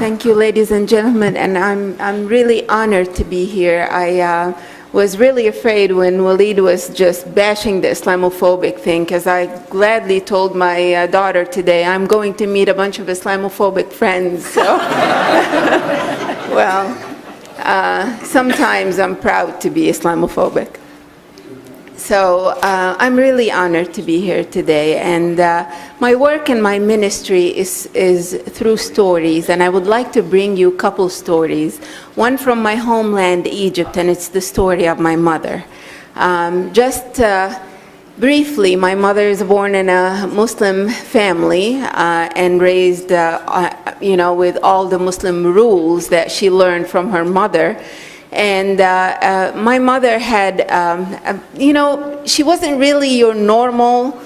Thank you, ladies and gentlemen, and I'm really honored to be here. I was really afraid when Waleed was just bashing the Islamophobic thing, because I gladly told my daughter today I'm going to meet a bunch of Islamophobic friends. So, well, sometimes I'm proud to be Islamophobic. So I'm really honored to be here today, and my work and my ministry is through stories, and I would like to bring you a couple stories. One from my homeland, Egypt, and it's the story of my mother. Briefly, my mother is born in a Muslim family and raised, with all the Muslim rules that she learned from her mother. And my mother had, she wasn't really your normal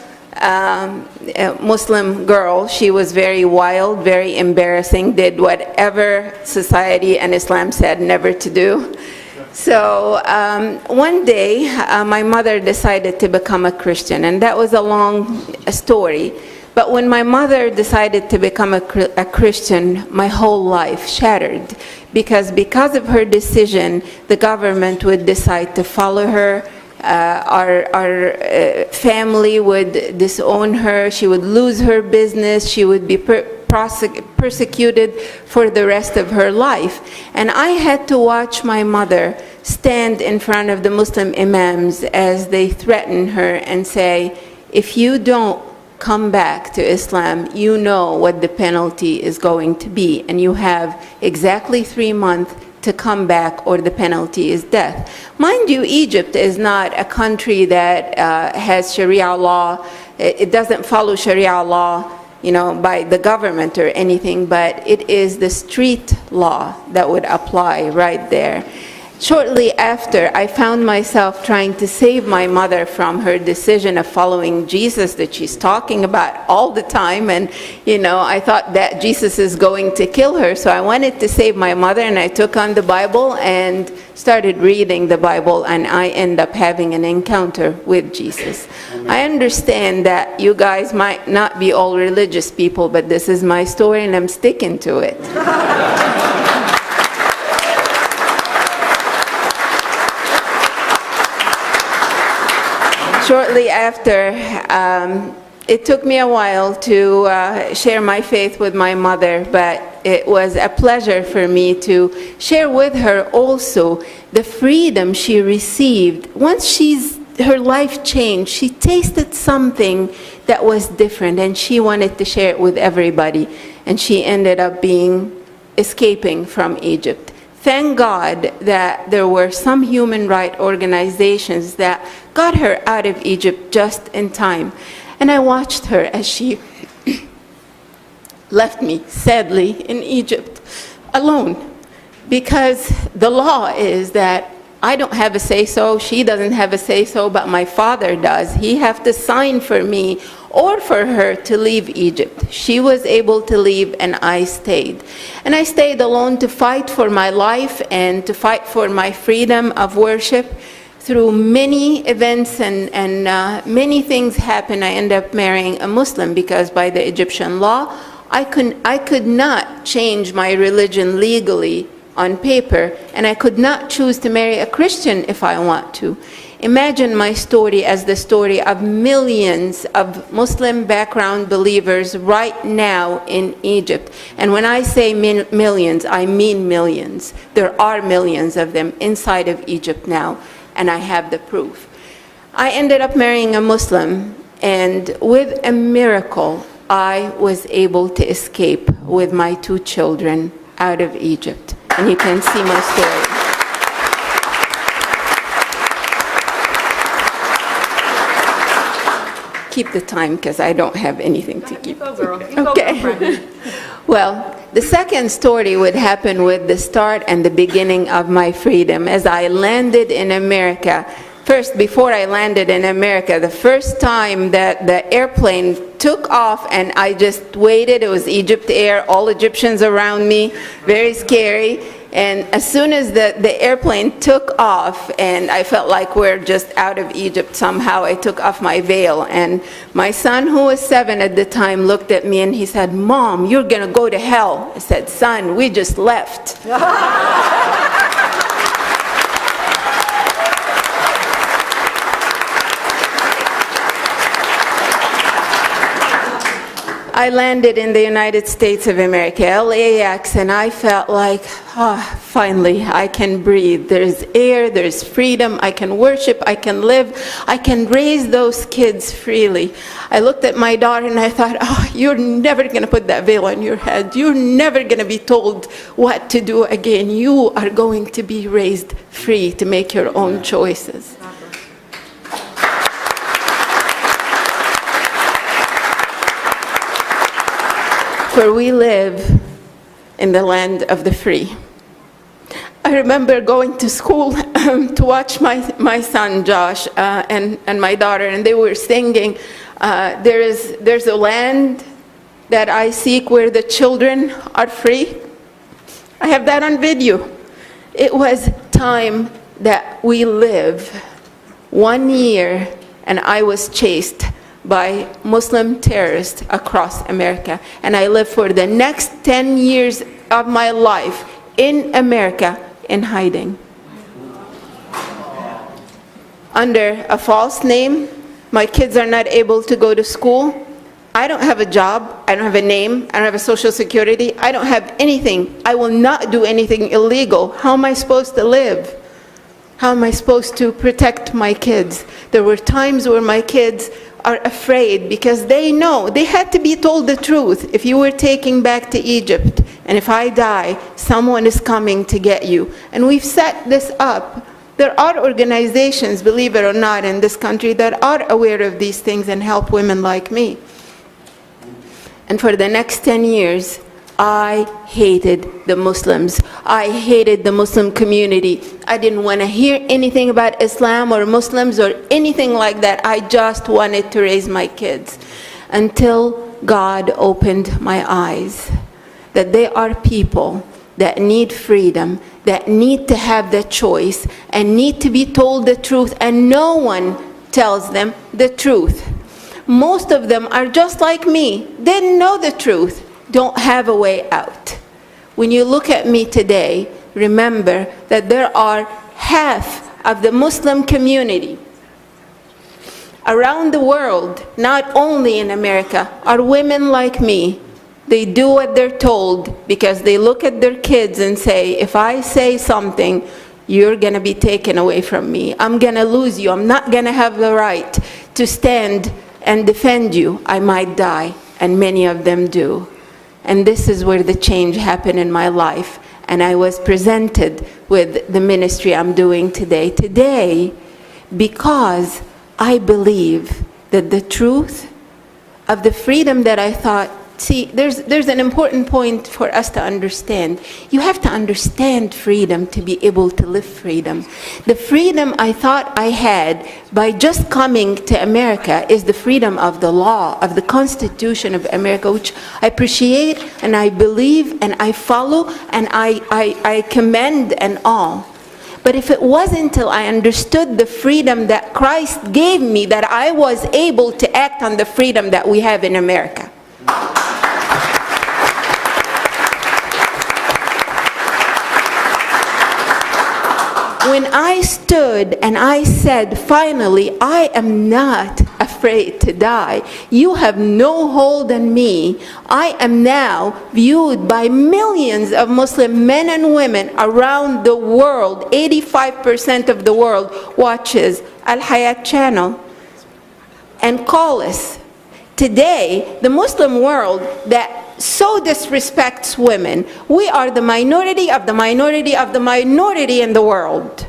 Muslim girl. She was very wild, very embarrassing, did whatever society and Islam said never to do. So one day, my mother decided to become a Christian, and that was a long story. But when my mother decided to become a Christian, my whole life shattered. Because of her decision, the government would decide to follow her. Our family would disown her. She would lose her business. She would be persecuted for the rest of her life. And I had to watch my mother stand in front of the Muslim imams as they threaten her and say, if you don't come back to Islam, you know what the penalty is going to be, and you have exactly 3 months to come back, or the penalty is death. Mind you, Egypt is not a country that has Sharia law. It doesn't follow Sharia law, by the government or anything, but it is the street law that would apply right there. Shortly after, I found myself trying to save my mother from her decision of following Jesus that she's talking about all the time. And, I thought that Jesus is going to kill her. So I wanted to save my mother, and I took on the Bible and started reading the Bible, and I ended up having an encounter with Jesus. I understand that you guys might not be all religious people, but this is my story, and I'm sticking to it. Shortly after, it took me a while to share my faith with my mother, but it was a pleasure for me to share with her also the freedom she received. Once her life changed, she tasted something that was different, and she wanted to share it with everybody, and she ended up escaping from Egypt. Thank God that there were some human rights organizations that got her out of Egypt just in time. And I watched her as she left me, sadly, in Egypt alone. Because the law is that I don't have a say-so, she doesn't have a say-so, but my father does. He has to sign for me or for her to leave Egypt. She was able to leave, and I stayed. And I stayed alone to fight for my life and to fight for my freedom of worship. Through many events and many things happened, I ended up marrying a Muslim, because by the Egyptian law, I could not change my religion legally on paper, and I could not choose to marry a Christian if I want to. Imagine my story as the story of millions of Muslim background believers right now in Egypt. And when I say millions, I mean millions. There are millions of them inside of Egypt now, and I have the proof. I ended up marrying a Muslim, and with a miracle, I was able to escape with my 2 children out of Egypt. And you can see my story. Keep the time, because I don't have anything to keep. Go, girl. Okay. Well, the second story would happen with the start and the beginning of my freedom. As I landed in America, first, before I landed in America, the first time that the airplane took off and I just waited, it was Egypt Air, all Egyptians around me, very scary. And as soon as the airplane took off, and I felt like we're just out of Egypt somehow, I took off my veil. And my son, who was 7 at the time, looked at me and he said, "Mom, you're going to go to hell." I said, "Son, we just left." I landed in the United States of America, LAX, and I felt like, finally, I can breathe. There's air, there's freedom, I can worship, I can live, I can raise those kids freely. I looked at my daughter and I thought, you're never going to put that veil on your head. You're never going to be told what to do again. You are going to be raised free to make your own choices. For we live in the land of the free. I remember going to school to watch my son Josh and my daughter, and they were singing, there's a land that I seek where the children are free. I have that on video. It was time that we live. 1 year, and I was chased by Muslim terrorists across America. And I lived for the next 10 years of my life in America in hiding. Under a false name, my kids are not able to go to school. I don't have a job, I don't have a name, I don't have a social security, I don't have anything. I will not do anything illegal. How am I supposed to live? How am I supposed to protect my kids? There were times where my kids are afraid because they know they had to be told the truth. If you were taken back to Egypt and if I die, someone is coming to get you. And we've set this up. There are organizations, believe it or not, in this country that are aware of these things and help women like me. And for the next 10 years, I hated the Muslims. I hated the Muslim community. I didn't want to hear anything about Islam or Muslims or anything like that. I just wanted to raise my kids until God opened my eyes that there are people that need freedom, that need to have the choice and need to be told the truth, and no one tells them the truth. Most of them are just like me. They didn't know the truth, don't have a way out. When you look at me today, remember that there are half of the Muslim community around the world, not only in America, are women like me. They do what they're told because they look at their kids and say, if I say something, you're going to be taken away from me. I'm going to lose you. I'm not going to have the right to stand and defend you. I might die, and many of them do. And this is where the change happened in my life. And I was presented with the ministry I'm doing today. Today, because I believe that the truth of the freedom that I thought, see, there's an important point for us to understand. You have to understand freedom to be able to live freedom. The freedom I thought I had by just coming to America is the freedom of the law, of the Constitution of America, which I appreciate and I believe and I follow and I commend and all. But if it wasn't until I understood the freedom that Christ gave me that I was able to act on the freedom that we have in America. When I stood and I said, finally, I am not afraid to die. You have no hold on me. I am now viewed by millions of Muslim men and women around the world. 85% of the world watches Al Hayat channel and call us. Today, the Muslim world that so disrespects women, we are the minority of the minority of the minority in the world.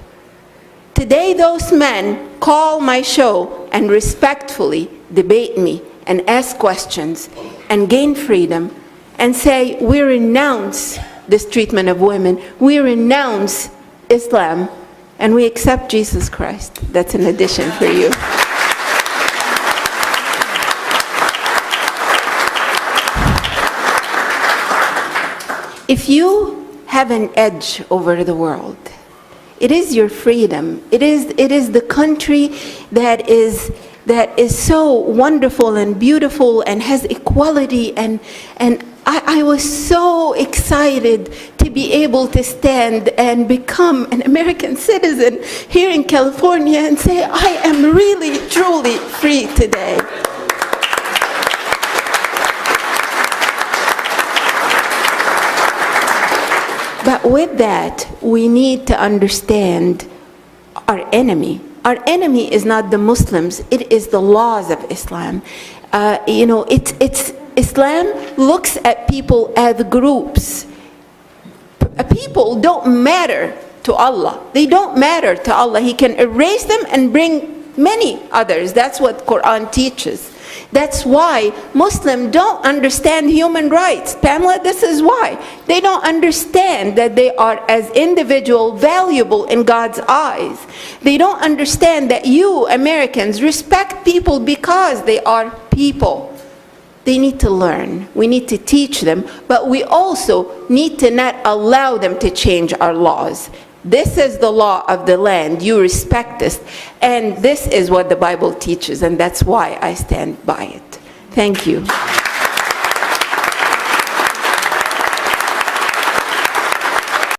Today, those men call my show and respectfully debate me and ask questions and gain freedom and say, we renounce this treatment of women, we renounce Islam, and we accept Jesus Christ. That's an addition for you. If you have an edge over the world. It is your freedom. It is the country that is so wonderful and beautiful and has equality, and I was so excited to be able to stand and become an American citizen here in California and say, I am really, truly free today. But with that, we need to understand our enemy. Our enemy is not the Muslims, it is the laws of Islam. Islam looks at people as groups. People don't matter to Allah. They don't matter to Allah. He can erase them and bring many others. That's what Quran teaches. That's why Muslims don't understand human rights. Pamela, this is why. They don't understand that they are, as individual, valuable in God's eyes. They don't understand that you, Americans, respect people because they are people. They need to learn. We need to teach them, but we also need to not allow them to change our laws. This is the law of the land. You respect this. And this is what the Bible teaches, and that's why I stand by it. Thank you.